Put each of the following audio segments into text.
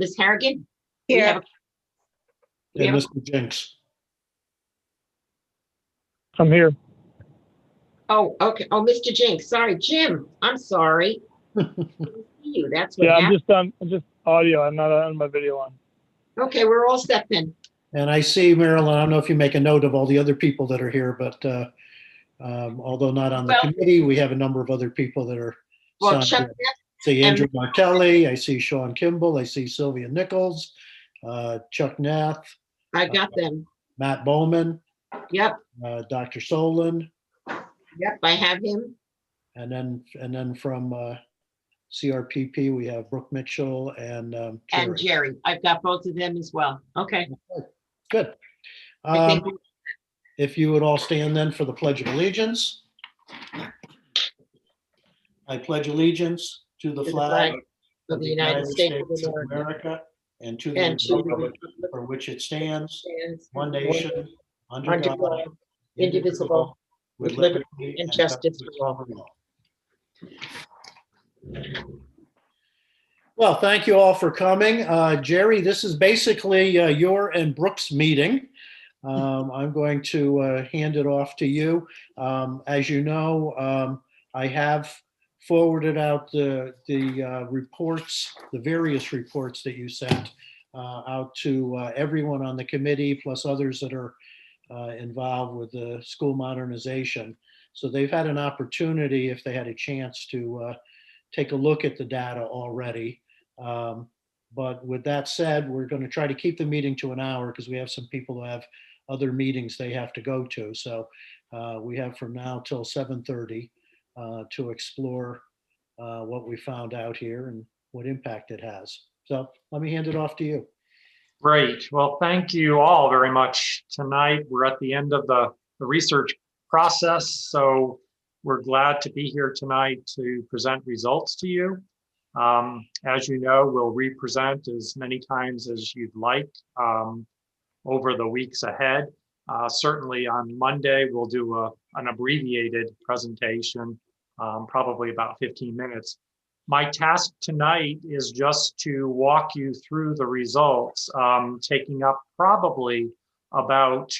Ms. Harrigan? We Here. have we And have Mr. Jinks. I'm here. Oh, okay. Oh, Mr. Jinks, sorry. Jim, I'm sorry. Couldn't see you. That's what Yeah, happened. I'm just audio. I'm not on my video on. Okay, we're all set then. And I see, Marilyn, I don't know if you make a note of all the other people that are here, but although not on the Well- committee, we have a number of other people that are Well, signed Chuck, in. I see Andrew Martelli, I see Sean Kimball, I see Sylvia Nichols, Chuck Nath, I got them. Matt Bowman, Yep, Dr. Solon, yep, I have him. and then from CRPP, we have Brooke Mitchell and And Jerry. Jerry. I've got both of them as well. Okay. Good. I think If you would all stand then for the Pledge of Allegiance. I pledge allegiance to the the flag of the United States of America America and to the and to the republic republic for which it stands, stands one nation, under under God, God, indivisible, with liberty and justice for all. Well, thank you all for coming. Jerry, this is basically your and Brooke's meeting. I'm going to hand it off to you. As you know, I have forwarded out the reports, the various reports that you sent out to everyone on the committee, plus others that are involved with the school modernization. So they've had an opportunity, if they had a chance, to take a look at the data already. But with that said, we're going to try to keep the meeting to an hour because we have some people who have other meetings they have to go to. So we have from now till 7:30 to explore what we found out here and what impact it has. So let me hand it off to you. Great. Well, thank you all very much tonight. We're at the end of the research process, so we're glad to be here tonight to present results to you. As you know, we'll re-present as many times as you'd like over the weeks ahead. Certainly on Monday, we'll do an abbreviated presentation, probably about 15 minutes. My task tonight is just to walk you through the results, taking up probably about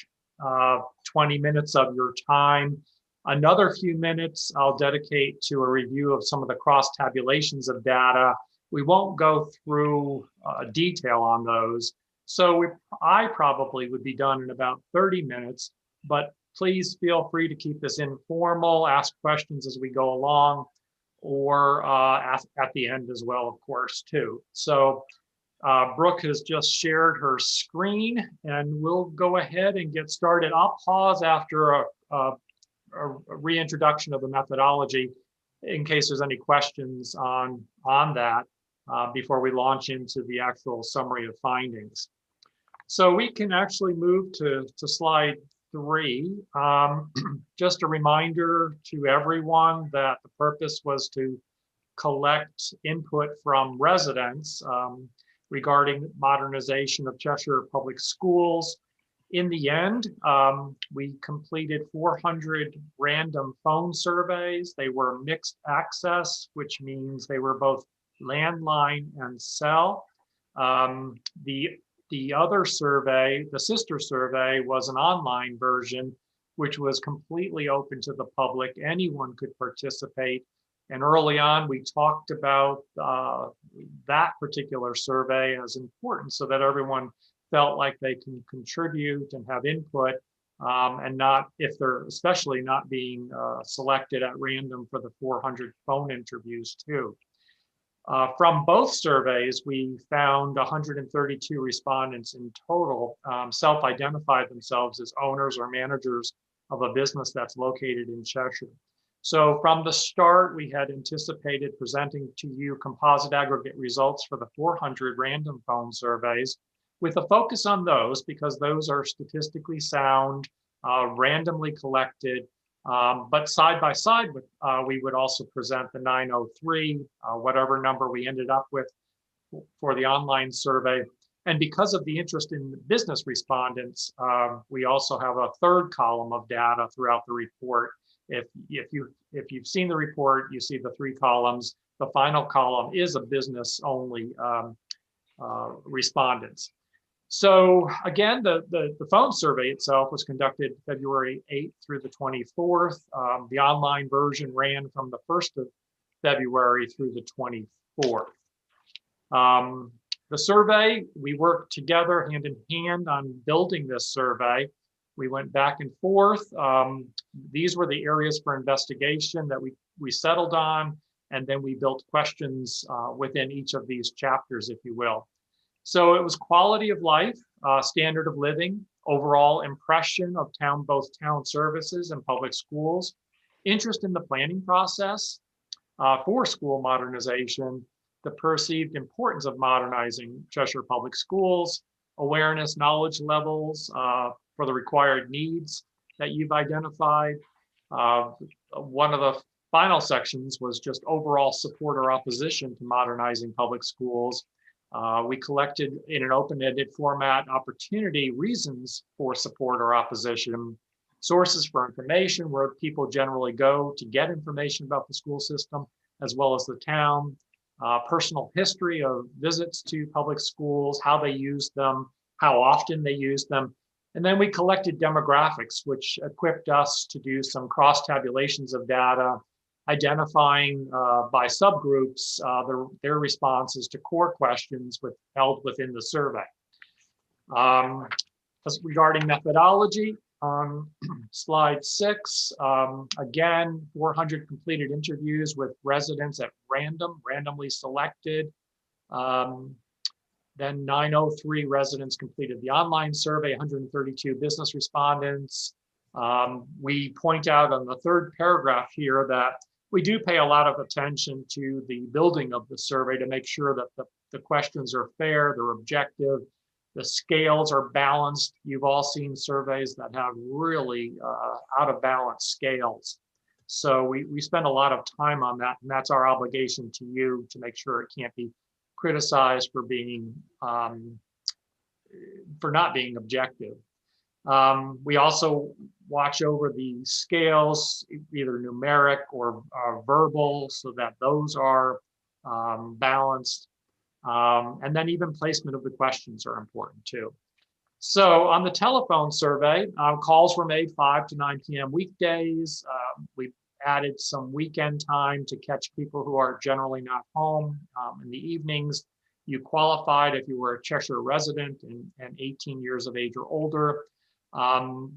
20 minutes of your time. Another few minutes I'll dedicate to a review of some of the cross tabulations of data. We won't go through detail on those. So I probably would be done in about 30 minutes, but please feel free to keep this informal, ask questions as we go along, or ask at the end as well, of course, too. So Brooke has just shared her screen, and we'll go ahead and get started. I'll pause after a reintroduction of the methodology in case there's any questions on that before we launch into the actual summary of findings. So we can actually move to slide 3. Just a reminder to everyone that the purpose was to collect input from residents regarding modernization of Cheshire Public Schools. In the end, we completed 400 random phone surveys. They were mixed access, which means they were both landline and cell. The other survey, the sister survey, was an online version, which was completely open to the public. Anyone could participate. And early on, we talked about that particular survey as important so that everyone felt like they can contribute and have input, and not, if they're especially not being selected at random for the 400 phone interviews too. From both surveys, we found 132 respondents in total self-identified themselves as owners or managers of a business that's located in Cheshire. So from the start, we had anticipated presenting to you composite aggregate results for the 400 random phone surveys with a focus on those because those are statistically sound, randomly collected, but side by side with, we would also present the 903, whatever number we ended up with for the online survey. And because of the interest in business respondents, we also have a third column of data throughout the report. If you've seen the report, you see the 3 columns. The final column is a business only respondents. So again, the phone survey itself was conducted February 8th through the 24th. The online version ran from the 1st of February through the 24th. The survey, we worked together hand in hand on building this survey. We went back and forth. These were the areas for investigation that we settled on, and then we built questions within each of these chapters, if you will. So it was quality of life, standard of living, overall impression of both town services and public schools, interest in the planning process for school modernization, the perceived importance of modernizing Cheshire Public Schools, awareness, knowledge levels for the required needs that you've identified. One of the final sections was just overall support or opposition to modernizing public schools. We collected in an open-ended format opportunity reasons for support or opposition, sources for information where people generally go to get information about the school system, as well as the town, personal history of visits to public schools, how they use them, how often they use them. And then we collected demographics, which equipped us to do some cross-tabulations of data, identifying by subgroups their responses to core questions held within the survey. Regarding methodology, on slide 6, again, 400 completed interviews with residents at randomly selected. Then 903 residents completed the online survey, 132 business respondents. We point out on the third paragraph here that we do pay a lot of attention to the building of the survey to make sure that the questions are fair, they're objective, the scales are balanced. You've all seen surveys that have really out of balance scales. So we spend a lot of time on that, and that's our obligation to you to make sure it can't be criticized for being for not being objective. We also watch over the scales, either numeric or verbal, so that those are balanced. And then even placement of the questions are important too. So on the telephone survey, calls were made 5 to 9 p.m. weekdays. We added some weekend time to catch people who are generally not home in the evenings. You qualified if you were a Cheshire resident and 18 years of age or older.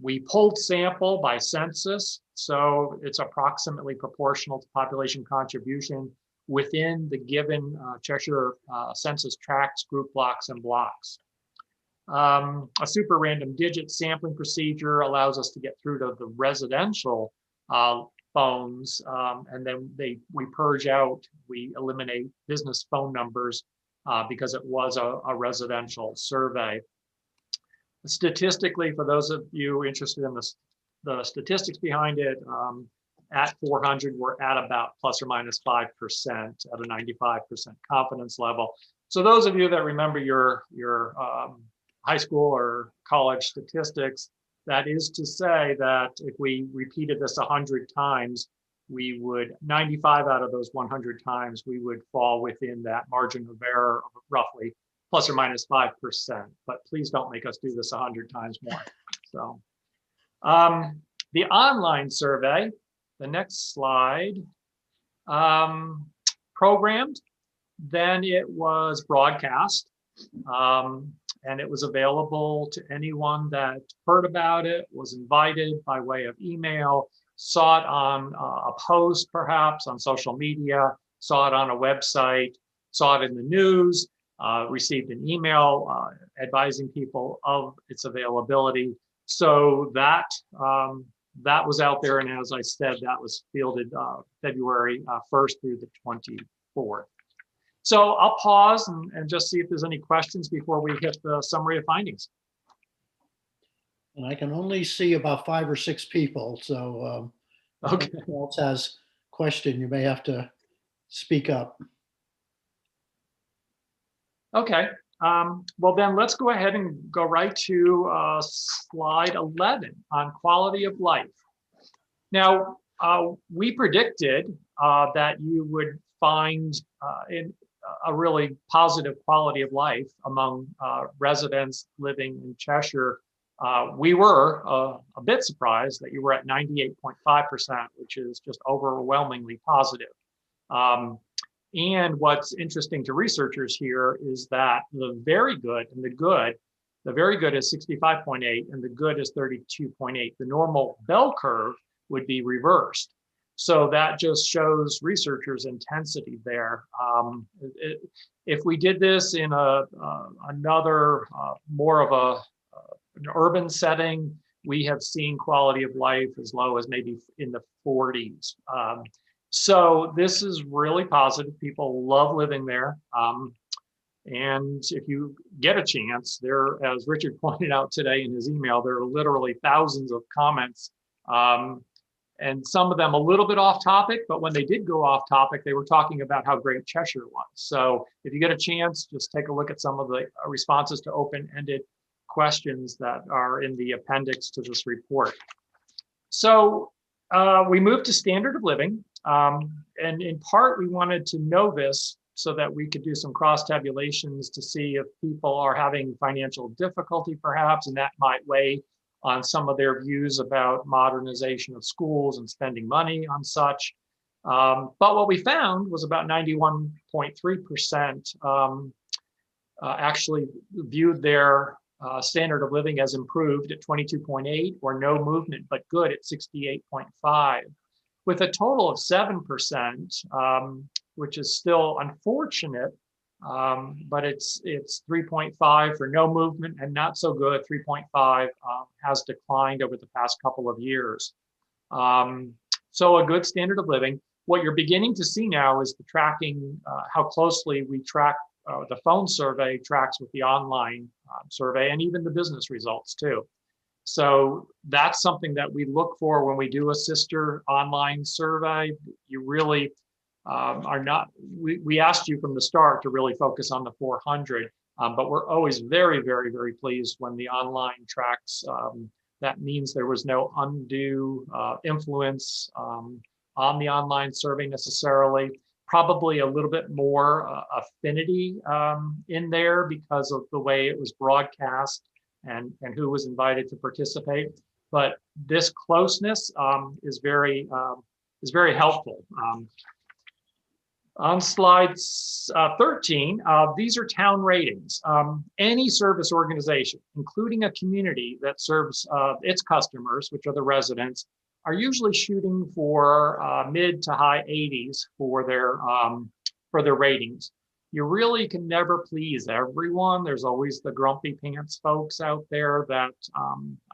We pulled sample by census, so it's approximately proportional to population contribution within the given Cheshire census tracts, group blocks, and blocks. A super random digit sampling procedure allows us to get through to the residential phones, and then we purge out, we eliminate business phone numbers because it was a residential survey. Statistically, for those of you interested in the statistics behind it, at 400, we're at about plus or minus 5% at a 95% confidence level. So those of you that remember your high school or college statistics, that is to say that if we repeated this 100 times, we would, 95 out of those 100 times, we would fall within that margin of error of roughly plus or minus 5%. But please don't make us do this 100 times more. So the online survey, the next slide, programmed, then it was broadcast, and it was available to anyone that heard about it, was invited by way of email, saw it on a post perhaps on social media, saw it on a website, saw it in the news, received an email advising people of its availability. So that was out there, and as I said, that was fielded February 1st through the 24th. So I'll pause and just see if there's any questions before we hit the summary of findings. And I can only see about 5 or 6 people, so Okay. if anyone else has a question, you may have to speak up. Okay. Well, then let's go ahead and go right to slide 11 on quality of life. Now, we predicted that you would find a really positive quality of life among residents living in Cheshire. We were a bit surprised that you were at 98.5%, which is just overwhelmingly positive. And what's interesting to researchers here is that the very good and the very good is 65.8 and the good is 32.8. The normal bell curve would be reversed. So that just shows researchers' intensity there. If we did this in another more of an urban setting, we have seen quality of life as low as maybe in the 40s. So this is really positive. People love living there. And if you get a chance, there, as Richard pointed out today in his email, there are literally thousands of comments, and some of them a little bit off topic, but when they did go off topic, they were talking about how great Cheshire was. So if you get a chance, just take a look at some of the responses to open-ended questions that are in the appendix to this report. So we moved to standard of living, and in part, we wanted to know this so that we could do some cross tabulations to see if people are having financial difficulty perhaps, and that might weigh on some of their views about modernization of schools and spending money on such. But what we found was about 91.3% actually viewed their standard of living as improved at 22.8, or no movement but good at 68.5, with a total of 7%, which is still unfortunate, but it's 3.5 for no movement and not so good. 3.5 has declined over the past couple of years. So a good standard of living. What you're beginning to see now is the tracking, how closely we track, the phone survey tracks with the online survey, and even the business results too. So that's something that we look for when we do a sister online survey. You really are not, we asked you from the start to really focus on the 400, but we're always very, very, very pleased when the online tracks. That means there was no undue influence on the online survey necessarily. Probably a little bit more affinity in there because of the way it was broadcast and who was invited to participate. But this closeness is very helpful. On slide 13, these are town ratings. Any service organization, including a community that serves its customers, which are the residents, are usually shooting for mid to high 80s for their ratings. You really can never please everyone. There's always the grumpy pants folks out there that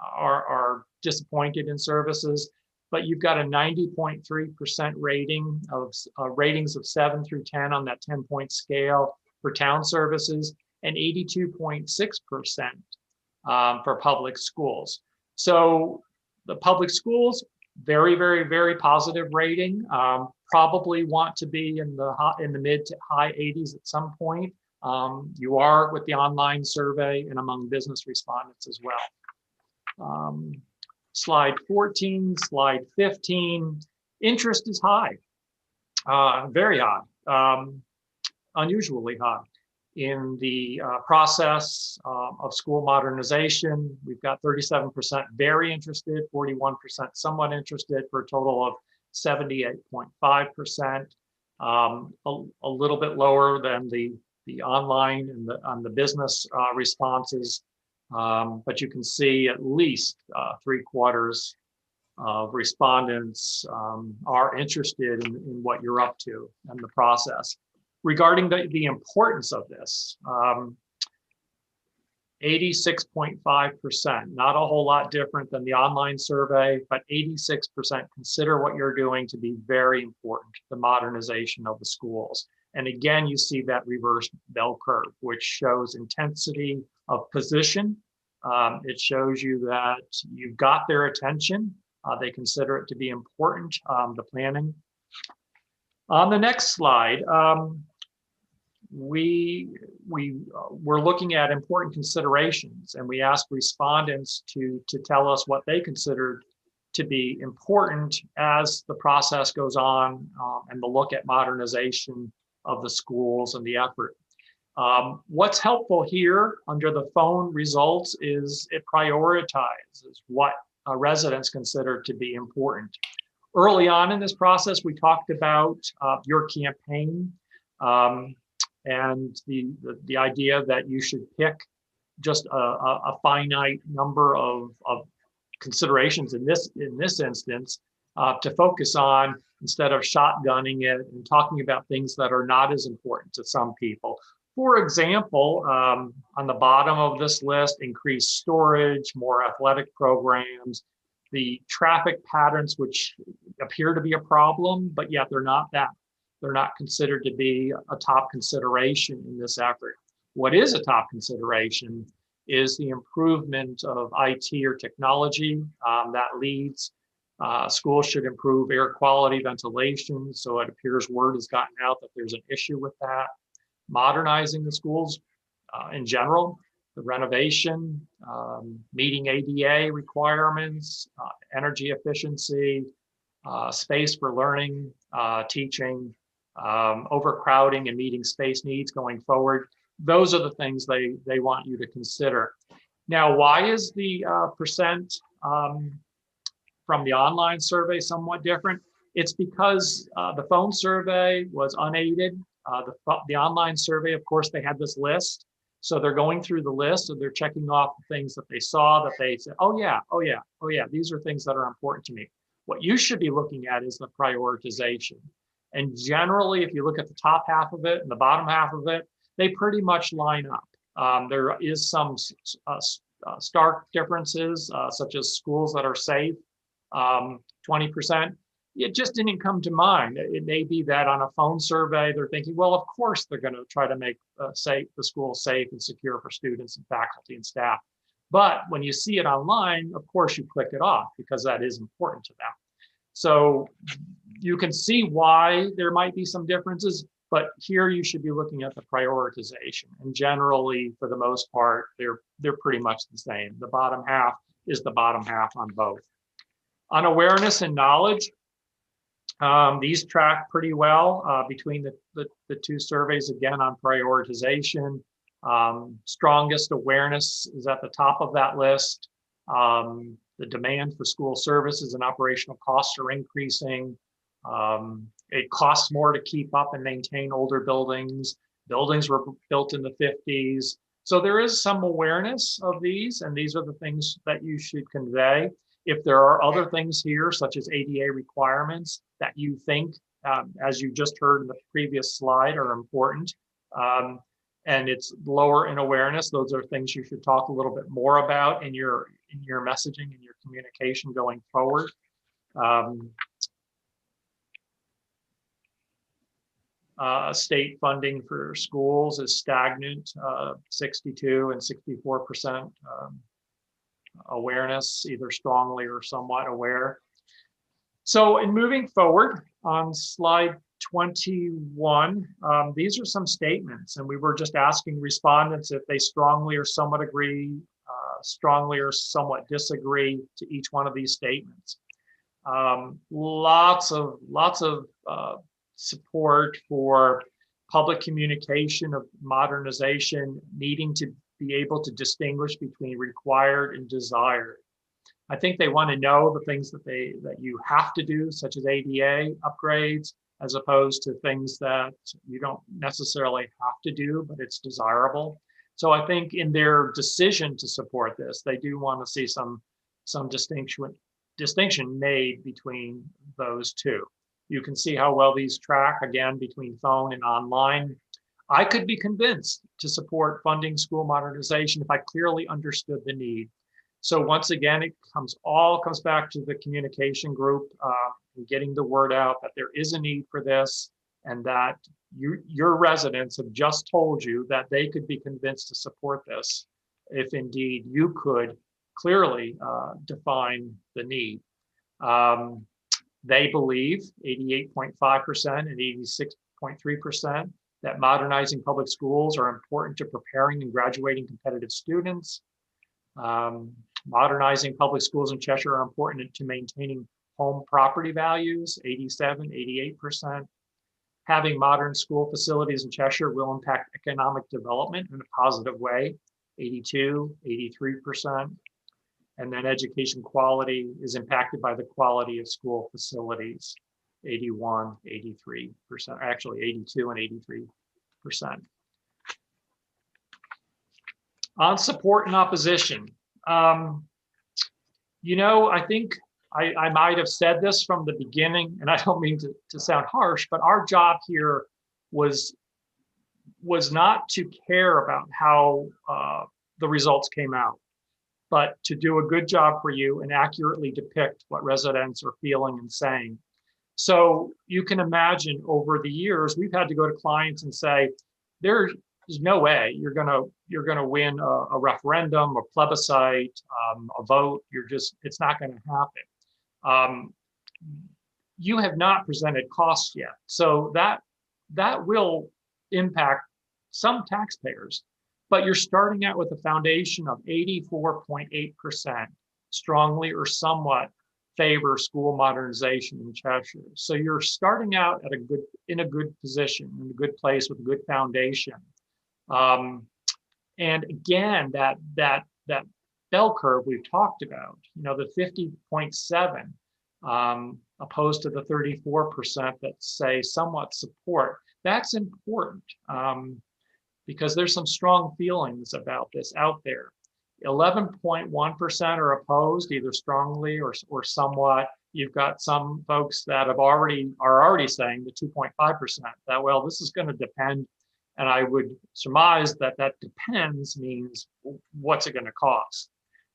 are disappointed in services. But you've got a 90.3% rating of ratings of 7 through 10 on that 10-point scale for town services, and 82.6% for public schools. So the public schools, very, very, very positive rating. Probably want to be in the mid to high 80s at some point. You are with the online survey and among business respondents as well. Slide 14, slide 15, interest is high, very high, unusually high in the process of school modernization. We've got 37% very interested, 41% somewhat interested, for a total of 78.5%, a little bit lower than the online and on the business responses. But you can see at least 3/4 of respondents are interested in what you're up to and the process. Regarding the importance of this, 86.5%, not a whole lot different than the online survey, but 86% consider what you're doing to be very important, the modernization of the schools. And again, you see that reverse bell curve, which shows intensity of position. It shows you that you've got their attention. They consider it to be important, the planning. On the next slide, we're looking at important considerations, and we asked respondents to tell us what they considered to be important as the process goes on, and the look at modernization of the schools and the effort. What's helpful here under the phone results is it prioritizes what residents consider to be important. Early on in this process, we talked about your campaign and the idea that you should pick just a finite number of considerations in this instance to focus on instead of shotgunning it and talking about things that are not as important to some people. For example, on the bottom of this list, increased storage, more athletic programs, the traffic patterns, which appear to be a problem, but yet they're not considered to be a top consideration in this effort. What is a top consideration is the improvement of IT or technology that leads. Schools should improve air quality, ventilation, so it appears word has gotten out that there's an issue with that. Modernizing the schools in general, the renovation, meeting ADA requirements, energy efficiency, space for learning, teaching, overcrowding and meeting space needs going forward. Those are the things they want you to consider. Now, why is the percent from the online survey somewhat different? It's because the phone survey was unaided. The online survey, of course, they had this list. So they're going through the list and they're checking off the things that they saw that they said, oh yeah, these are things that are important to me. What you should be looking at is the prioritization. And generally, if you look at the top half of it and the bottom half of it, they pretty much line up. There is some stark differences, such as schools that are safe, 20%. It just didn't come to mind. It may be that on a phone survey, they're thinking, well, of course, they're going to try to make the school safe and secure for students and faculty and staff. But when you see it online, of course, you click it off because that is important to them. So you can see why there might be some differences, but here you should be looking at the prioritization. And generally, for the most part, they're pretty much the same. The bottom half is the bottom half on both. On awareness and knowledge, these track pretty well between the two surveys, again, on prioritization. Strongest awareness is at the top of that list. The demand for school services and operational costs are increasing. It costs more to keep up and maintain older buildings. Buildings were built in the 50s. So there is some awareness of these, and these are the things that you should convey. If there are other things here, such as ADA requirements that you think, as you just heard in the previous slide, are important, and it's lower in awareness, those are things you should talk a little bit more about in your messaging and your communication going forward. State funding for schools is stagnant, 62 and 64%. Awareness, either strongly or somewhat aware. So in moving forward on slide 21, these are some statements, and we were just asking respondents if they strongly or somewhat agree, strongly or somewhat disagree to each one of these statements. Lots of support for public communication of modernization needing to be able to distinguish between required and desired. I think they want to know the things that you have to do, such as ADA upgrades, as opposed to things that you don't necessarily have to do, but it's desirable. So I think in their decision to support this, they do want to see some distinction made between those two. You can see how well these track, again, between phone and online. I could be convinced to support funding school modernization if I clearly understood the need. So once again, it all comes back to the communication group and getting the word out that there is a need for this, and that your residents have just told you that they could be convinced to support this if indeed you could clearly define the need. They believe, 88.5% and 86.3%, that modernizing public schools are important to preparing and graduating competitive students. Modernizing public schools in Cheshire are important to maintaining home property values, 87, 88%. having modern school facilities in Cheshire will impact economic development in a positive way, 82, 83%. And then education quality is impacted by the quality of school facilities, 81, 83%, actually 82 and 83%. On support and opposition, you know, I think I might have said this from the beginning, and I don't mean to sound harsh, but our job here was not to care about how the results came out, but to do a good job for you and accurately depict what residents are feeling and saying. So you can imagine over the years, we've had to go to clients and say, there's no way you're gonna win a referendum, a plebiscite, a vote. It's not gonna happen. You have not presented costs yet. So that will impact some taxpayers, but you're starting out with a foundation of 84.8% strongly or somewhat favor school modernization in Cheshire. So you're starting out at in a good position, in a good place with a good foundation. And again, that bell curve we've talked about, you know, the 50.7 opposed to the 34% that say somewhat support. That's important because there's some strong feelings about this out there. 11.1% are opposed, either strongly or somewhat. You've got some folks that are already saying the 2.5% that, well, this is going to depend. And I would surmise that depends means what's it going to cost?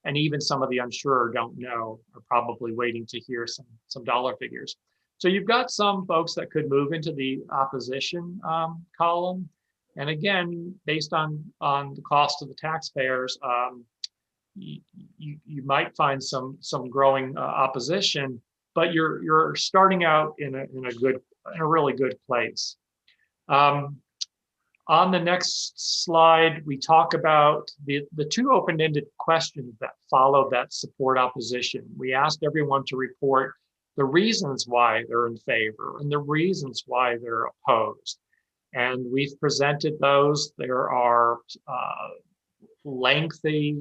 And even some of the unsure don't know, are probably waiting to hear some dollar figures. So you've got some folks that could move into the opposition column. And again, based on the cost of the taxpayers, you might find some growing opposition, but you're starting out in a really good place. On the next slide, we talk about the two open-ended questions that followed that support opposition. We asked everyone to report the reasons why they're in favor and the reasons why they're opposed. And we've presented those. There are lengthy,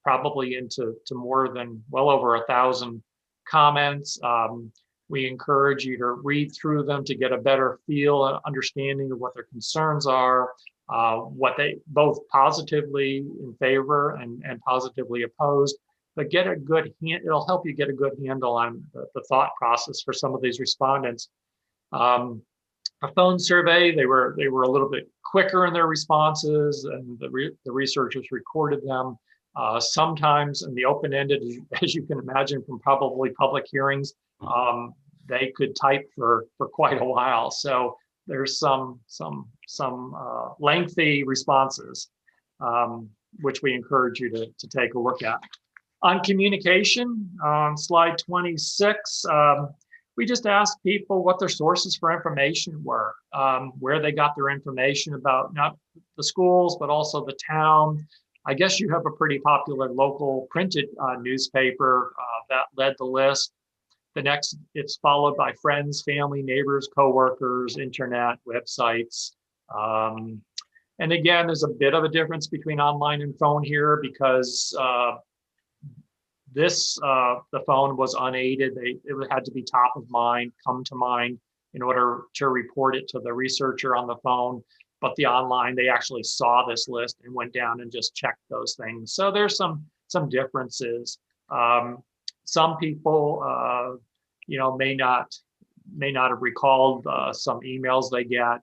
probably into more than well over 1,000 comments. We encourage you to read through them to get a better feel and understanding of what their concerns are, what they both positively in favor and positively opposed, but get a good it'll help you get a good handle on the thought process for some of these respondents. A phone survey, they were a little bit quicker in their responses, and the researchers recorded them. Sometimes in the open-ended, as you can imagine from probably public hearings, they could type for quite a while. So there's some lengthy responses, which we encourage you to take a look at. On communication, on slide 26, we just asked people what their sources for information were, where they got their information about not the schools, but also the town. I guess you have a pretty popular local printed newspaper that led the list. The next, it's followed by friends, family, neighbors, coworkers, internet, websites. And again, there's a bit of a difference between online and phone here because the phone was unaided. It had to be top of mind, come to mind in order to report it to the researcher on the phone. But the online, they actually saw this list and went down and just checked those things. So there's some differences. Some people, may not have recalled some emails they get,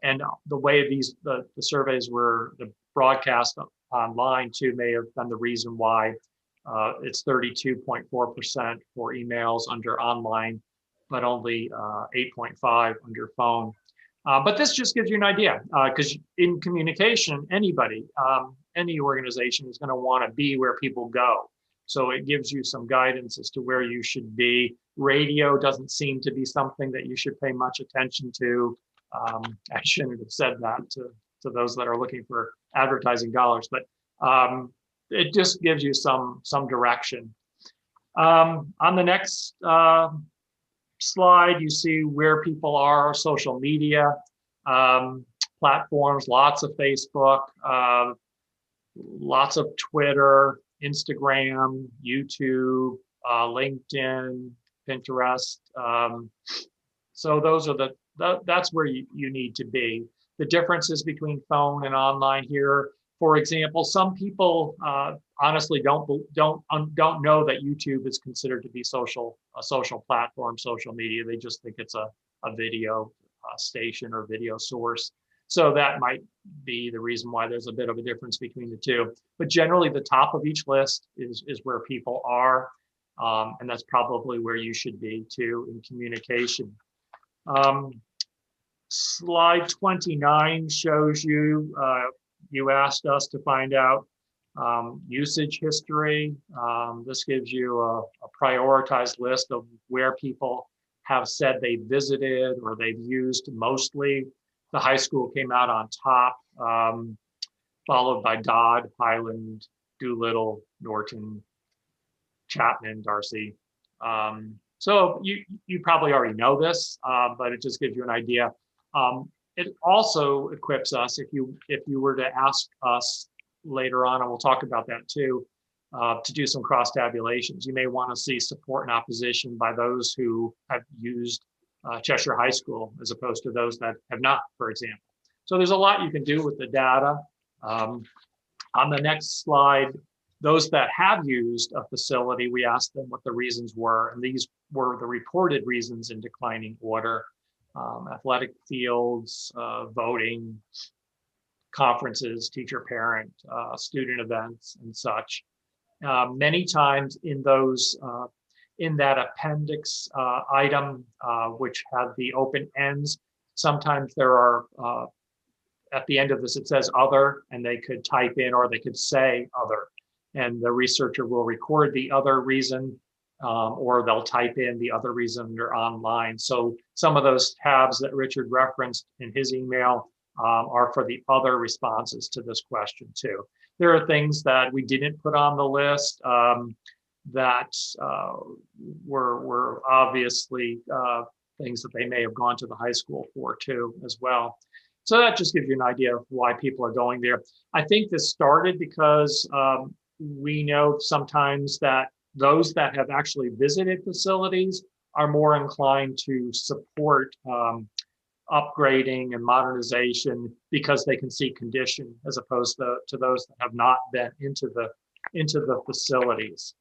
and the way the surveys were the broadcast online too may have been the reason why it's 32.4% for emails under online, but only 8.5 under phone. But this just gives you an idea, because in communication, anybody, any organization is going to want to be where people go. So it gives you some guidance as to where you should be. Radio doesn't seem to be something that you should pay much attention to. I shouldn't have said that to those that are looking for advertising dollars, but it just gives you some direction. On the next slide, you see where people are, social media platforms, lots of Facebook, lots of Twitter, Instagram, YouTube, LinkedIn, Pinterest. So those are that's where you need to be. The differences between phone and online here. For example, some people honestly don't know that YouTube is considered to be a social platform, social media. They just think it's a video station or video source. So that might be the reason why there's a bit of a difference between the two. But generally, the top of each list is where people are, and that's probably where you should be too in communication. Slide 29 shows you, you asked us to find out usage history. This gives you a prioritized list of where people have said they visited or they've used mostly. The high school came out on top, followed by Dodd, Highland, Doolittle, Norton, Chapman, Darcy. So you probably already know this, but it just gives you an idea. It also equips us if you were to ask us later on, and we'll talk about that too, to do some cross tabulations. You may want to see support and opposition by those who have used Cheshire High School as opposed to those that have not, for example. So there's a lot you can do with the data. On the next slide, those that have used a facility, we asked them what the reasons were, and these were the reported reasons in declining order. Athletic fields, voting, conferences, teacher-parent, student events, and such. Many times in those, in that appendix item, which had the open ends, sometimes there are, at the end of this, it says other, and they could type in or they could say other, and the researcher will record the other reason, or they'll type in the other reason they're online. So some of those tabs that Richard referenced in his email are for the other responses to this question too. There are things that we didn't put on the list that were obviously things that they may have gone to the high school for too as well. So that just gives you an idea of why people are going there. I think this started because we know sometimes that those that have actually visited facilities are more inclined to support upgrading and modernization because they can see condition as opposed to those that have not been into the facilities.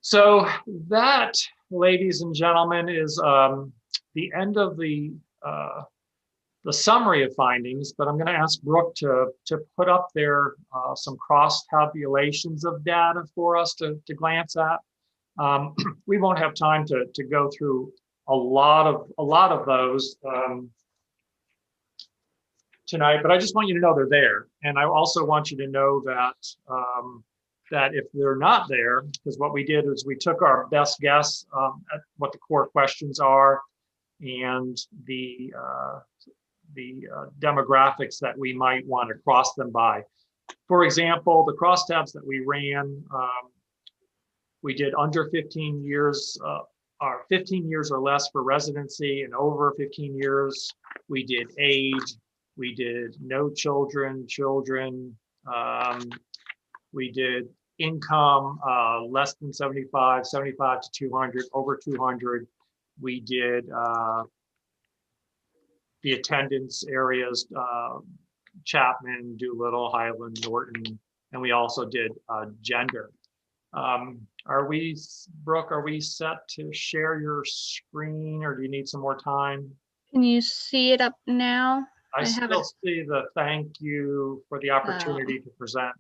So that, ladies and gentlemen, is the end of the summary of findings, but I'm going to ask Brooke to put up there some cross tabulations of data for us to glance at. We won't have time to go through a lot of those tonight, but I just want you to know they're there, and I also want you to know that that if they're not there, because what we did is we took our best guess at what the core questions are and the demographics that we might want to cross them by. For example, the crosstabs that we ran, we did under 15 years, or 15 years or less for residency, and over 15 years. We did age, we did no children, we did income, less than 75, 75 to 200, over 200. We did the attendance areas, Chapman, Doolittle, Highland, Norton, and we also did gender. Are we, Brooke, are we set to share your screen, or do you need some more time? Can you see it up now? I still see the thank you for the opportunity to present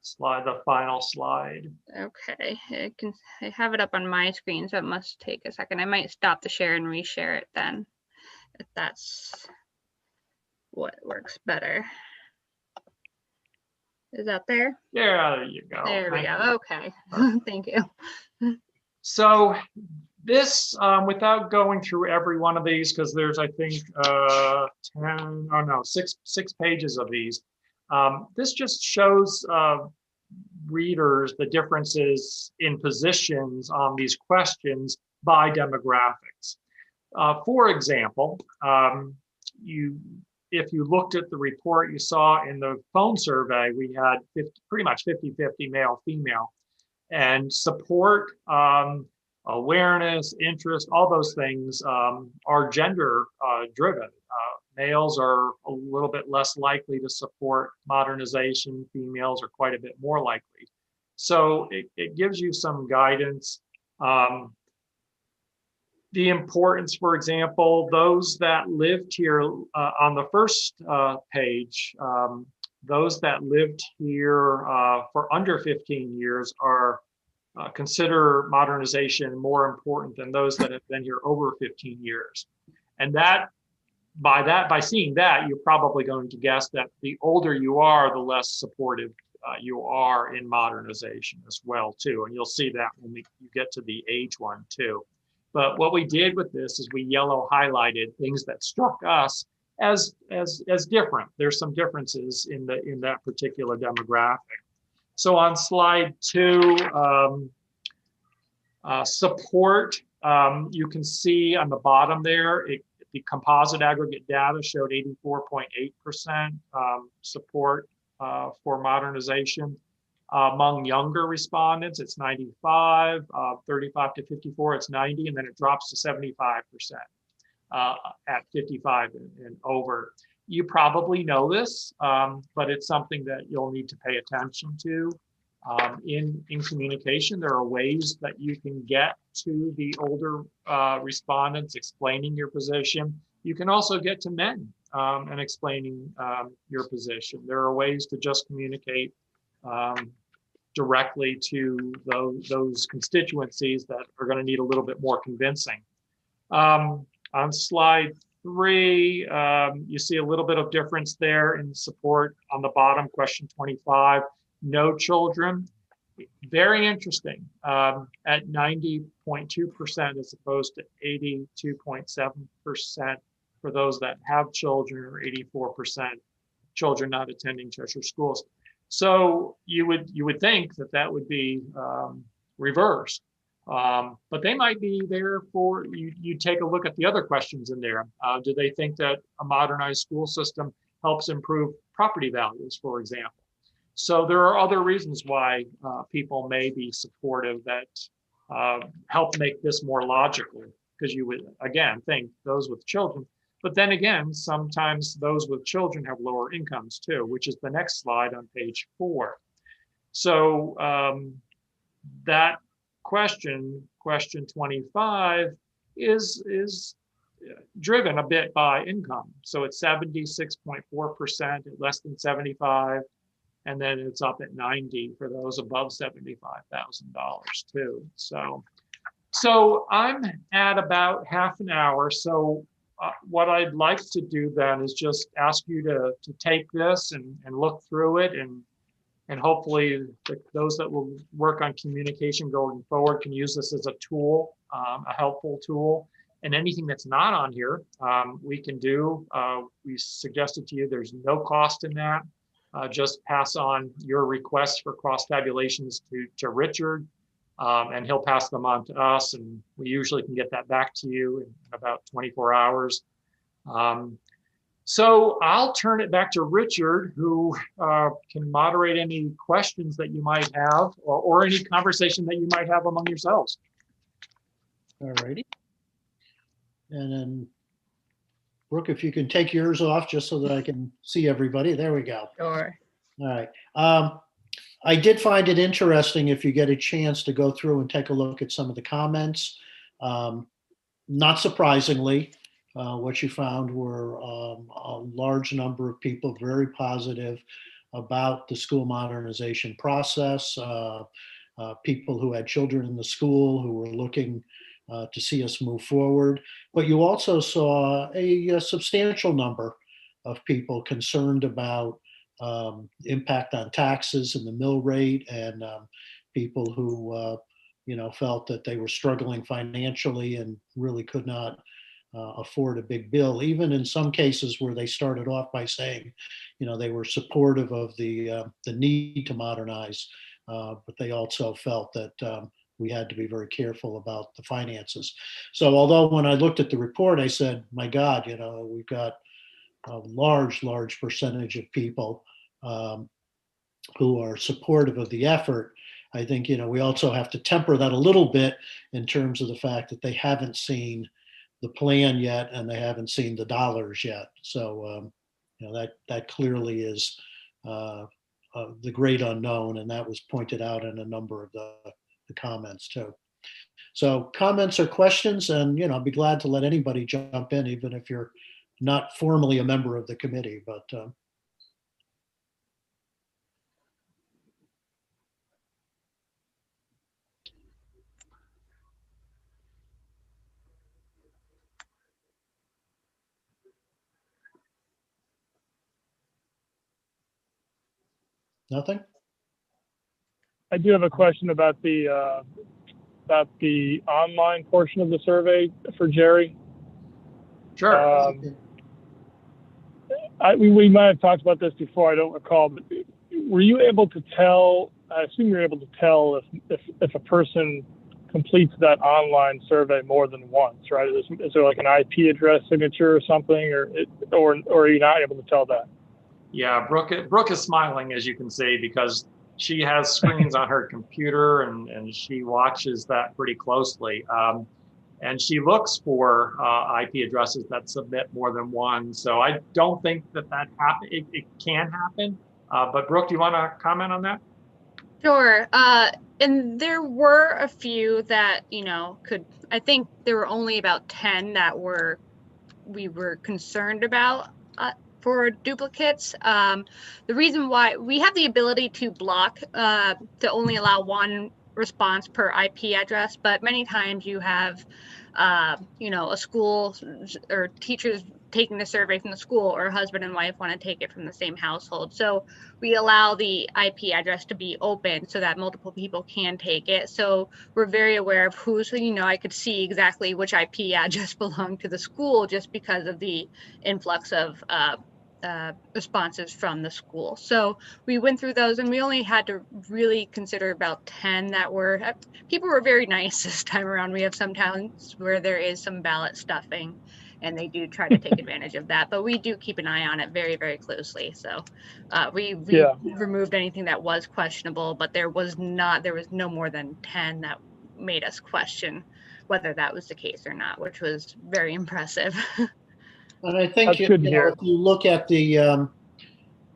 slide, the final slide. Okay, I have it up on my screen, so it must take a second. I might stop the share and reshare it then, if that's what works better. Is that there? Yeah, there you go. There we go. Okay. Thank you. So this, without going through every one of these, because there's, I think, 6 pages of these. This just shows readers the differences in positions on these questions by demographics. For example, if you looked at the report you saw in the phone survey, we had pretty much 50-50 male, female, and support, awareness, interest, all those things are gender driven. Males are a little bit less likely to support modernization. Females are quite a bit more likely. So it gives you some guidance. The importance, for example, those that lived here on the first page, those that lived here for under 15 years are consider modernization more important than those that have been here over 15 years. And by seeing that, you're probably going to guess that the older you are, the less supportive you are in modernization as well, too. And you'll see that when you get to the age one, too. But what we did with this is we yellow highlighted things that struck us as different. There's some differences in that particular demographic. So on slide 2, support, you can see on the bottom there, the composite aggregate data showed 84.8% support for modernization. Among younger respondents, it's 95, 35 to 54, it's 90, and then it drops to 75% at 55 and over. You probably know this, but it's something that you'll need to pay attention to. In communication, there are ways that you can get to the older respondents explaining your position. You can also get to men and explaining your position. There are ways to just communicate directly to those constituencies that are going to need a little bit more convincing. On slide 3, you see a little bit of difference there in support on the bottom, question 25, no children. Very interesting, at 90.2% as opposed to 82.7% for those that have children, or 84% children not attending Cheshire schools. So you would think that would be reversed, but they might be there for you. You take a look at the other questions in there. Do they think that a modernized school system helps improve property values, for example? So there are other reasons why people may be supportive that help make this more logical, because you would, again, think those with children. But then again, sometimes those with children have lower incomes too, which is the next slide on page 4. So that question 25, is driven a bit by income. So it's 76.4% at less than 75, and then it's up at 90 for those above $75,000 too. So I'm at about half an hour. So what I'd like to do then is just ask you to take this and look through it, and hopefully those that will work on communication going forward can use this as a tool, a helpful tool. And anything that's not on here, we can do. We suggested to you there's no cost in that. Just pass on your requests for cross tabulations to Richard, and he'll pass them on to us, and we usually can get that back to you in about 24 hours. So I'll turn it back to Richard, who can moderate any questions that you might have, or any conversation that you might have among yourselves. All righty. And then, Brooke, if you can take yours off just so that I can see everybody. There we go. Sure. All right. I did find it interesting, if you get a chance to go through and take a look at some of the comments. Not surprisingly, what you found were a large number of people very positive about the school modernization process, people who had children in the school who were looking to see us move forward. But you also saw a substantial number of people concerned about impact on taxes and the mill rate, and people who felt that they were struggling financially and really could not afford a big bill, even in some cases where they started off by saying they were supportive of the need to modernize, but they also felt that we had to be very careful about the finances. So although when I looked at the report, I said, my God, we've got a large percentage of people who are supportive of the effort. I think, we also have to temper that a little bit in terms of the fact that they haven't seen the plan yet and they haven't seen the dollars yet. So, that clearly is the great unknown, and that was pointed out in a number of the comments too. So comments or questions, and I'll be glad to let anybody jump in, even if you're not formally a member of the committee, but nothing? I do have a question about the online portion of the survey for Jerry. Sure. We might have talked about this before, I don't recall, but were you able to tell, I assume you're able to tell if a person completes that online survey more than once, right? Is there like an IP address signature or something, or are you not able to tell that? Yeah, Brooke is smiling, as you can see, because she has screens on her computer and she watches that pretty closely. And she looks for IP addresses that submit more than one. So I don't think that happen. It can happen. But Brooke, do you want to comment on that? Sure. And there were a few that, I think there were only about 10 that we were concerned about for duplicates. The reason why we have the ability to block, to only allow one response per IP address, but many times you have, a school or teachers taking the survey from the school, or husband and wife want to take it from the same household. So we allow the IP address to be open so that multiple people can take it. So we're very aware of who's, I could see exactly which IP address belonged to the school just because of the influx of responses from the school. So we went through those, and we only had to really consider about 10 that were, people were very nice this time around. We have some towns where there is some ballot stuffing, and they do try to take advantage of that, but we do keep an eye on it very, very closely. So we removed anything that was questionable, but there was no more than 10 that made us question whether that was the case or not, which was very impressive. And I think if you look at the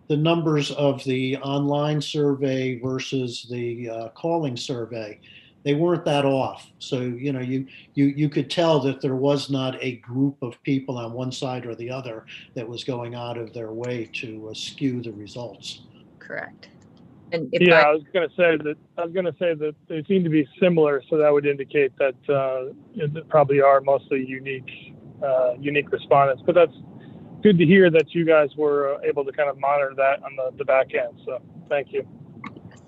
numbers of the online survey versus the calling survey, they weren't that off. So you could tell that there was not a group of people on one side or the other that was going out of their way to skew the results. Correct. And I was going to say that they seem to be similar, so that would indicate that there probably are mostly unique respondents. But that's good to hear that you guys were able to kind of monitor that on the back end. So thank you.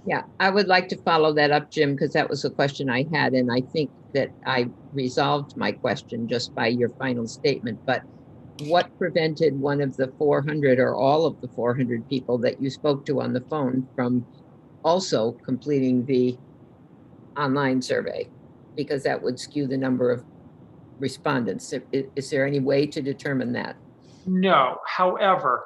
Yeah, I would like to follow that up, Jim, because that was a question I had, and I think that I resolved my question just by your final statement. But what prevented one of the 400 or all of the 400 people that you spoke to on the phone from also completing the online survey? Because that would skew the number of respondents. Is there any way to determine that? No. However,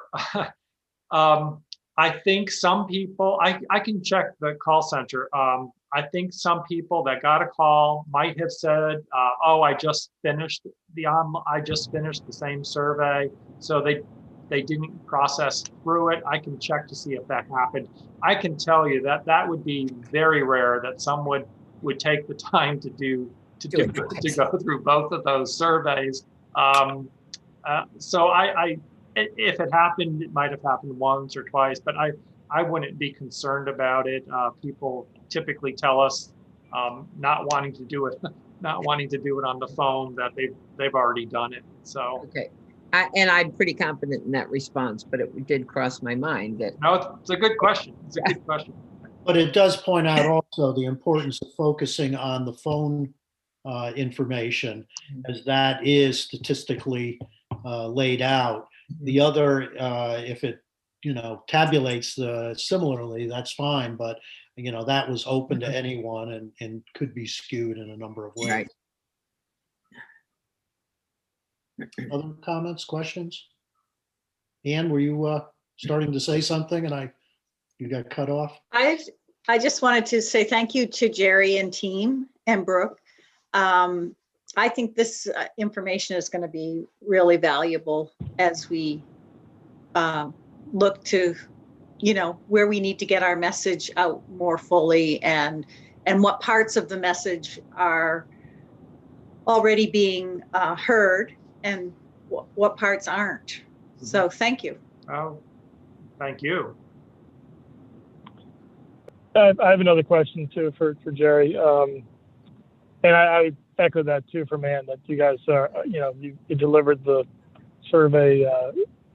I think some people, I can check the call center. I think some people that got a call might have said, "Oh, I just finished the same survey," so they didn't process through it. I can check to see if that happened. I can tell you that would be very rare that someone would take the time to go through both of those surveys. So if it happened, it might have happened once or twice, but I wouldn't be concerned about it. People typically tell us not wanting to do it on the phone, that they've already done it. So okay, and I'm pretty confident in that response, but it did cross my mind that. No, it's a good question. It's a good question. But it does point out also the importance of focusing on the phone information, as that is statistically laid out. The other, if it tabulates similarly, that's fine. But, that was open to anyone and could be skewed in a number of ways. Right. Other comments, questions? Ann, were you starting to say something and you got cut off? I just wanted to say thank you to Jerry and team and Brooke. I think this information is going to be really valuable as we look to, where we need to get our message out more fully and what parts of the message are already being heard and what parts aren't. So thank you. Oh, thank you. I have another question too for Jerry. And I echo that too from Ann, that you guys are, you delivered the survey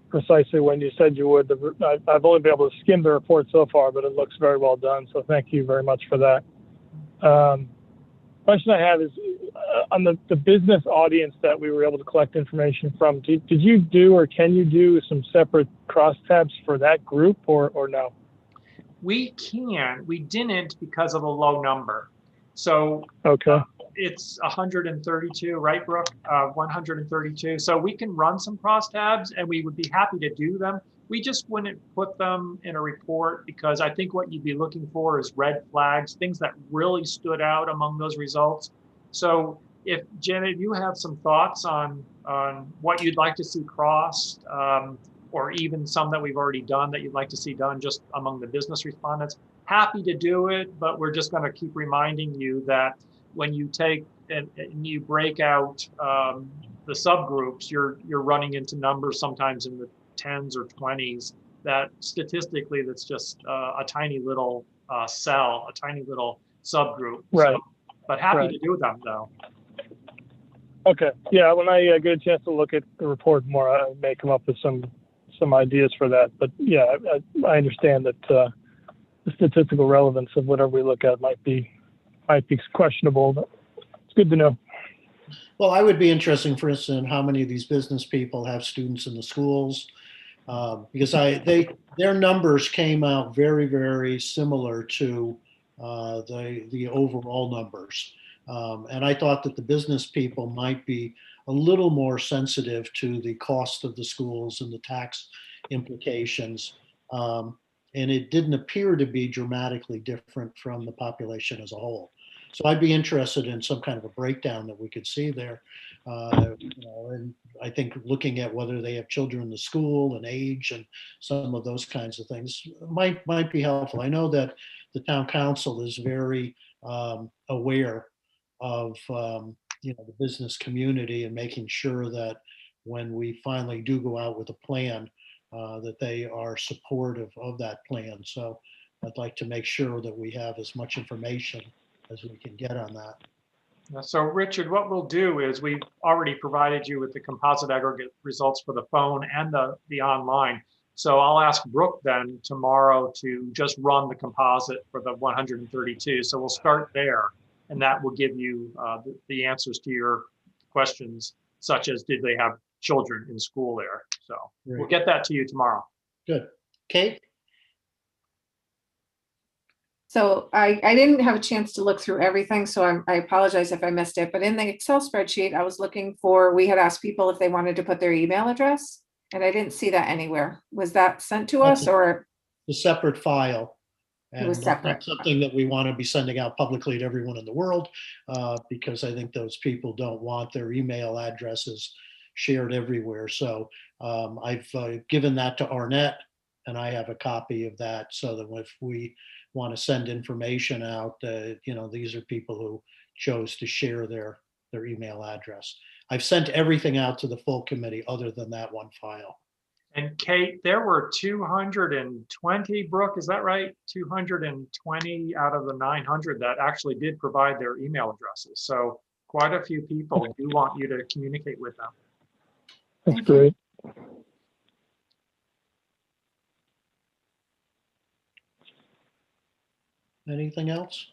precisely when you said you would. I've only been able to skim the report so far, but it looks very well done. So thank you very much for that. Question I have is on the business audience that we were able to collect information from, did you do or can you do some separate crosstabs for that group or no? We can. We didn't because of the low number. So okay. It's 132, right, Brooke? 132. So we can run some crosstabs and we would be happy to do them. We just wouldn't put them in a report because I think what you'd be looking for is red flags, things that really stood out among those results. So if Janet, you have some thoughts on what you'd like to see crossed, or even some that we've already done that you'd like to see done just among the business respondents, happy to do it, but we're just going to keep reminding you that when you take and you break out the subgroups, you're running into numbers sometimes in the 10s or 20s that statistically that's just a tiny little cell, a tiny little subgroup. Right. So, but happy to do them though. Okay. Yeah. When I get a chance to look at the report more, I may come up with some ideas for that. But yeah, I understand that the statistical relevance of whatever we look at might be questionable, but it's good to know. Well, I would be interested, for instance, in how many of these business people have students in the schools, because their numbers came out very, very similar to the overall numbers. And I thought that the business people might be a little more sensitive to the cost of the schools and the tax implications. And it didn't appear to be dramatically different from the population as a whole. So I'd be interested in some kind of a breakdown that we could see there. And I think looking at whether they have children in the school and age and some of those kinds of things might be helpful. I know that the town council is very aware of the business community and making sure that when we finally do go out with a plan, that they are supportive of that plan. So I'd like to make sure that we have as much information as we can get on that. So Richard, what we'll do is we've already provided you with the composite aggregate results for the phone and the online. So I'll ask Brooke then tomorrow to just run the composite for the 132. So we'll start there, and that will give you the answers to your questions, such as did they have children in school there. So We'll get that to you tomorrow. Good. Kate? So I didn't have a chance to look through everything, so I apologize if I missed it. But in the Excel spreadsheet, I was looking for, we had asked people if they wanted to put their email address, and I didn't see that anywhere. Was that sent to us or? A separate file. And it was separate. Not something that we want to be sending out publicly to everyone in the world, because I think those people don't want their email addresses shared everywhere. So I've given that to Arnett, and I have a copy of that so that if we want to send information out, these are people who chose to share their email address. I've sent everything out to the full committee other than that one file. And Kate, there were 220, Brooke, is that right? 220 out of the 900 that actually did provide their email addresses. So quite a few people do want you to communicate with them. That's great. Anything else?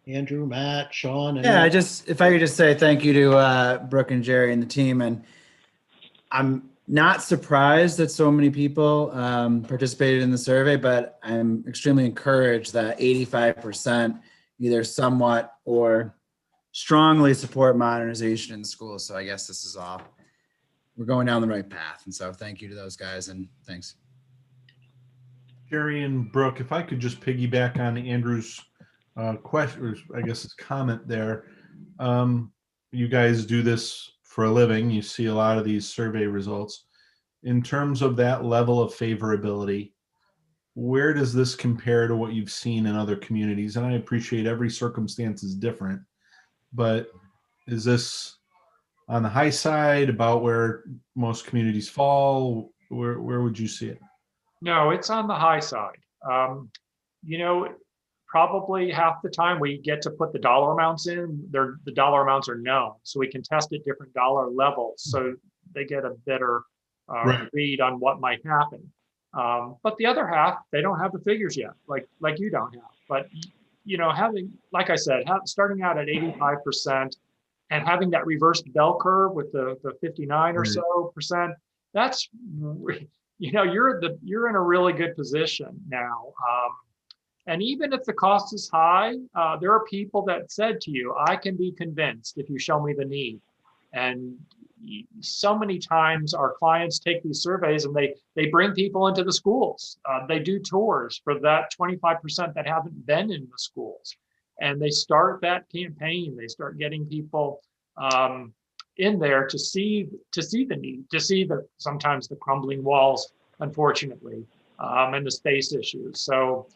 Andrew, Matt, Sean? Yeah, if I could just say thank you to Brooke and Jerry and the team. And I'm not surprised that so many people participated in the survey, but I'm extremely encouraged that 85% either somewhat or strongly support modernization in the schools. So I guess this is all, we're going down the right path. And so thank you to those guys, and thanks. Jerry and Brooke, if I could just piggyback on Andrew's question, or I guess his comment there. You guys do this for a living. You see a lot of these survey results. In terms of that level of favorability, where does this compare to what you've seen in other communities? And I appreciate every circumstance is different, but is this on the high side, about where most communities fall? Where would you see it? No, it's on the high side. You know, probably half the time we get to put the dollar amounts in, the dollar amounts are known. So we can test at different dollar levels. So they get a better read on what might happen. But the other half, they don't have the figures yet, like you don't have. But, you know, having, like I said, starting out at 85% and having that reversed bell curve with the 59 or so percent, that's, you know, you're in a really good position now. And even if the cost is high, there are people that said to you, I can be convinced if you show me the need. And so many times our clients take these surveys and they bring people into the schools. They do tours for that 25% that haven't been in the schools. And they start that campaign. They start getting people in there to see the need, to see sometimes the crumbling walls, unfortunately, and the space issues. So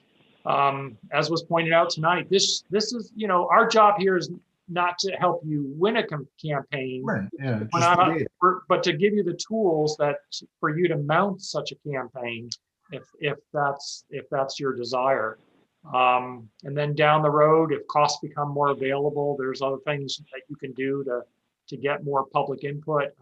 as was pointed out tonight, this is, you know, our job here is not to help you win a campaign, Right. Yeah, but to give you the tools for you to mount such a campaign, if that's your desire. And then down the road, if costs become more available, there's other things that you can do to get more public input.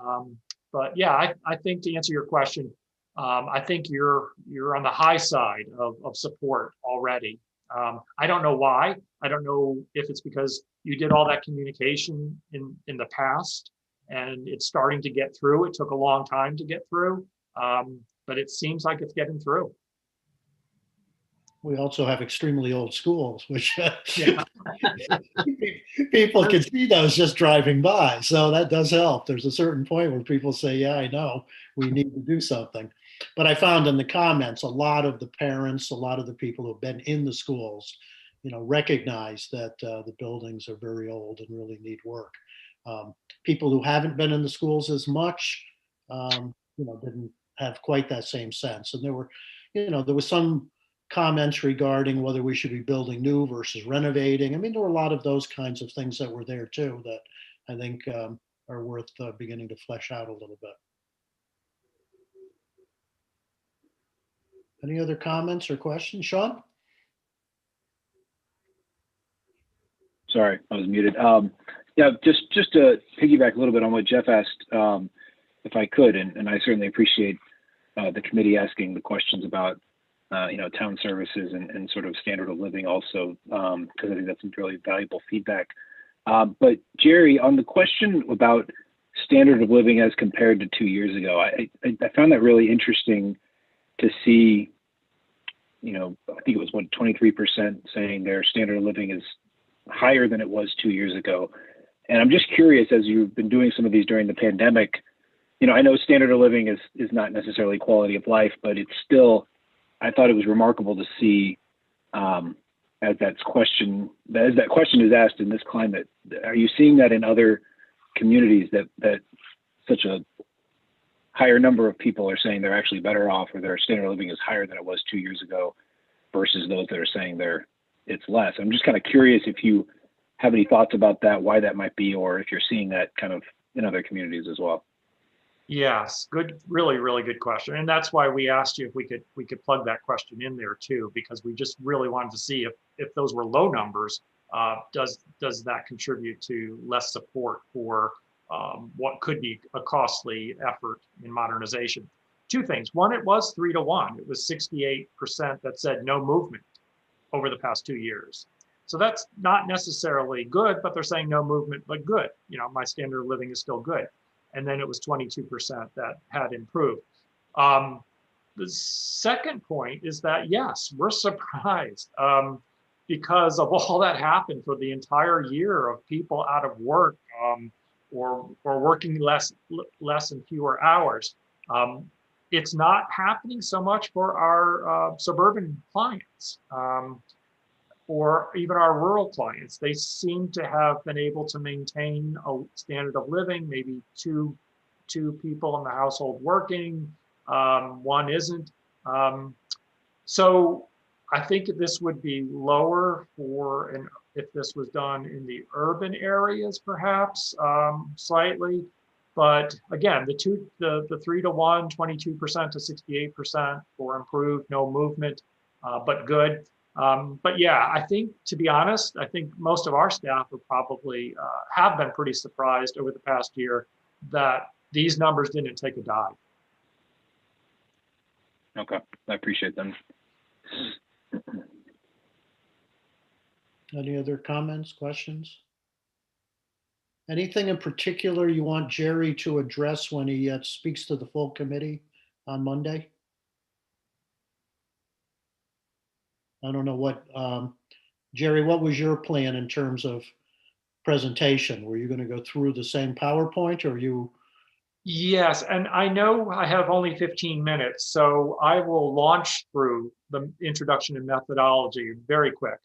But yeah, I think to answer your question, I think you're on the high side of support already. I don't know why. I don't know if it's because you did all that communication in the past and it's starting to get through. It took a long time to get through, but it seems like it's getting through. We also have extremely old schools, which people can see those just driving by. So that does help. There's a certain point where people say, yeah, I know, we need to do something. But I found in the comments, a lot of the parents, a lot of the people who've been in the schools, you know, recognize that the buildings are very old and really need work. People who haven't been in the schools as much, you know, didn't have quite that same sense. And there was some comments regarding whether we should be building new versus renovating. I mean, there were a lot of those kinds of things that were there too that I think are worth beginning to flesh out a little bit. Any other comments or questions, Sean? Sorry, I was muted. Yeah, just to piggyback a little bit on what Jeff asked, if I could, and I certainly appreciate the committee asking the questions about you know, town services and sort of standard of living also, because I think that's some really valuable feedback. But Jerry, on the question about standard of living as compared to 2 years ago, I found that really interesting to see. You know, I think it was 23% saying their standard of living is higher than it was 2 years ago. And I'm just curious, as you've been doing some of these during the pandemic, you know, I know standard of living is not necessarily quality of life, but it's still, I thought it was remarkable to see as that question is asked in this climate, are you seeing that in other communities that such a higher number of people are saying they're actually better off, or their standard of living is higher than it was 2 years ago, versus those that are saying it's less? I'm just kind of curious if you have any thoughts about that, why that might be, or if you're seeing that kind of in other communities as well. Yes, good, really, really good question. And that's why we asked you if we could plug that question in there too, because we just really wanted to see if those were low numbers, does that contribute to less support for what could be a costly effort in modernization? Two things. One, it was 3-to-1. It was 68% that said no movement over the past 2 years. So that's not necessarily good, but they're saying no movement, but good. You know, my standard of living is still good. and then it was 22% that had improved. The second point is that, yes, we're surprised because of all that happened for the entire year of people out of work or working less and fewer hours. It's not happening so much for our suburban clients or even our rural clients. They seem to have been able to maintain a standard of living, maybe two people in the household working, one isn't. So I think this would be lower if this was done in the urban areas, perhaps slightly. But again, the 3-to-1, 22% to 68% for improved, no movement, but good. But yeah, I think, to be honest, I think most of our staff are probably have been pretty surprised over the past year that these numbers didn't take a dive. Okay, I appreciate them. Any other comments, questions? Anything in particular you want Jerry to address when he speaks to the full committee on Monday? I don't know what, Jerry, what was your plan in terms of presentation? Were you going to go through the same PowerPoint, or you? Yes, and I know I have only 15 minutes, so I will launch through the introduction and methodology very quick.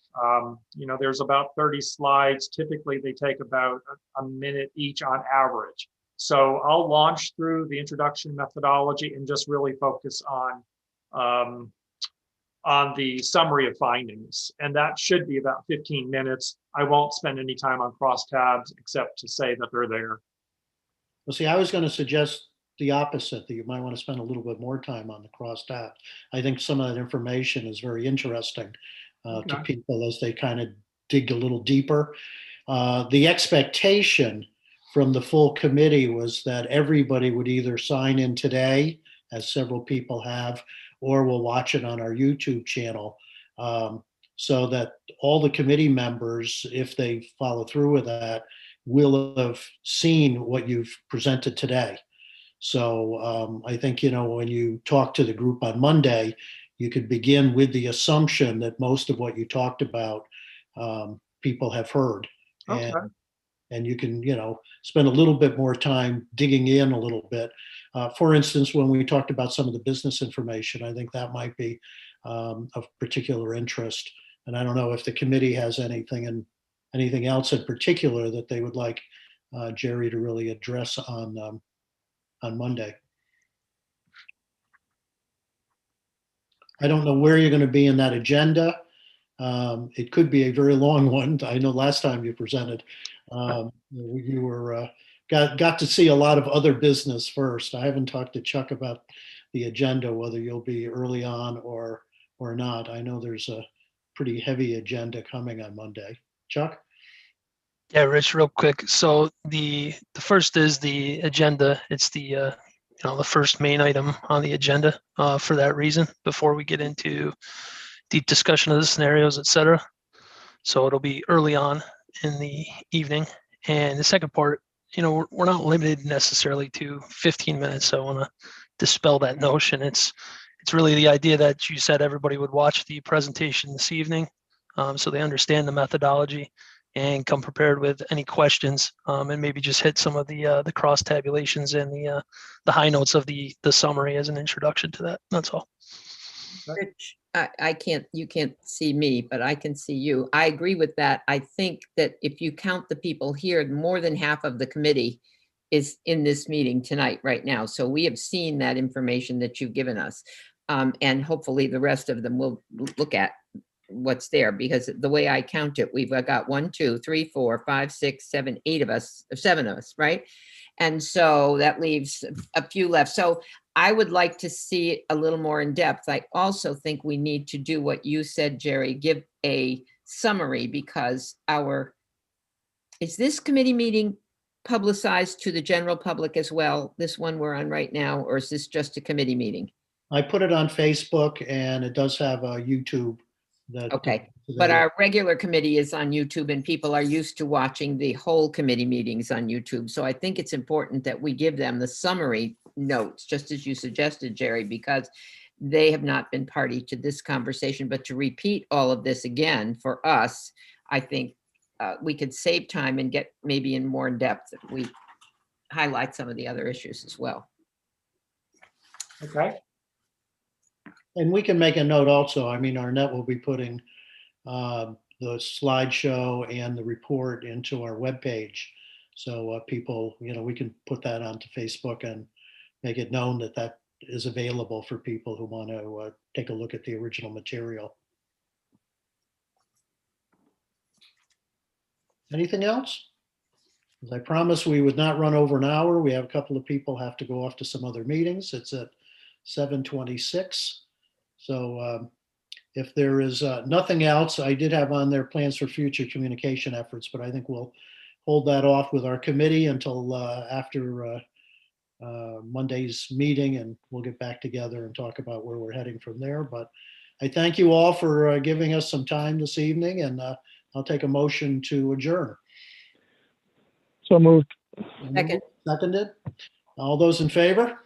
There's about 30 slides. Typically, they take about a minute each on average. So I'll launch through the introduction methodology and just really focus on the summary of findings. And that should be about 15 minutes. I won't spend any time on crosstabs except to say that they're there. Well, see, I was going to suggest the opposite, that you might want to spend a little bit more time on the crosstabs. I think some of that information is very interesting to people as they kind of dig a little deeper. The expectation from the full committee was that everybody would either sign in today, as several people have, or will watch it on our YouTube channel, so that all the committee members, if they follow through with that, will have seen what you've presented today. So I think, when you talk to the group on Monday, you could begin with the assumption that most of what you talked about, people have heard. Okay. And you can, spend a little bit more time digging in a little bit. For instance, when we talked about some of the business information, I think that might be of particular interest. And I don't know if the committee has anything else in particular that they would like Jerry to really address on Monday. I don't know where you're going to be in that agenda. It could be a very long one. I know last time you presented, you were got to see a lot of other business first. I haven't talked to Chuck about the agenda, whether you'll be early on or not. I know there's a pretty heavy agenda coming on Monday. Chuck? Yeah, Rich, real quick. So the first is the agenda. It's the the first main item on the agenda for that reason, before we get into deep discussion of the scenarios, et cetera. So it'll be early on in the evening. And the second part, we're not limited necessarily to 15 minutes. I want to dispel that notion. It's really the idea that you said everybody would watch the presentation this evening, so they understand the methodology and come prepared with any questions, and maybe just hit some of the cross tabulations and the high notes of the summary as an introduction to that. That's all. Rich, you can't see me, but I can see you. I agree with that. I think that if you count the people here, more than half of the committee is in this meeting tonight, right now. So we have seen that information that you've given us. And hopefully the rest of them will look at what's there, because the way I count it, we've got 1, 2, 3, 4, 5, 6, 7, 8 of us, 7 of us, right? And so that leaves a few left. So I would like to see it a little more in depth. I also think we need to do what you said, Jerry, give a summary, because is this committee meeting publicized to the general public as well, this one we're on right now, or is this just a committee meeting? I put it on Facebook, and it does have a YouTube that. Okay, but that- our regular committee is on YouTube and people are used to watching the whole committee meetings on YouTube. So I think it's important that we give them the summary notes, just as you suggested, Jerry, because they have not been party to this conversation, but to repeat all of this again for us, I think we could save time and get maybe in more depth if we highlight some of the other issues as well. Okay, And we can make a note also. I mean, Arnett will be putting the slideshow and the report into our webpage. So people, we can put that onto Facebook and make it known that that is available for people who want to take a look at the original material. Anything else? As I promised, we would not run over an hour. We have a couple of people have to go off to some other meetings. It's at 7:26. So if there is nothing else, I did have on there plans for future communication efforts, but I think we'll hold that off with our committee until after Monday's meeting, and we'll get back together and talk about where we're heading from there. But I thank you all for giving us some time this evening, and I'll take a motion to adjourn. So moved. Second. Seconded. All those in favor?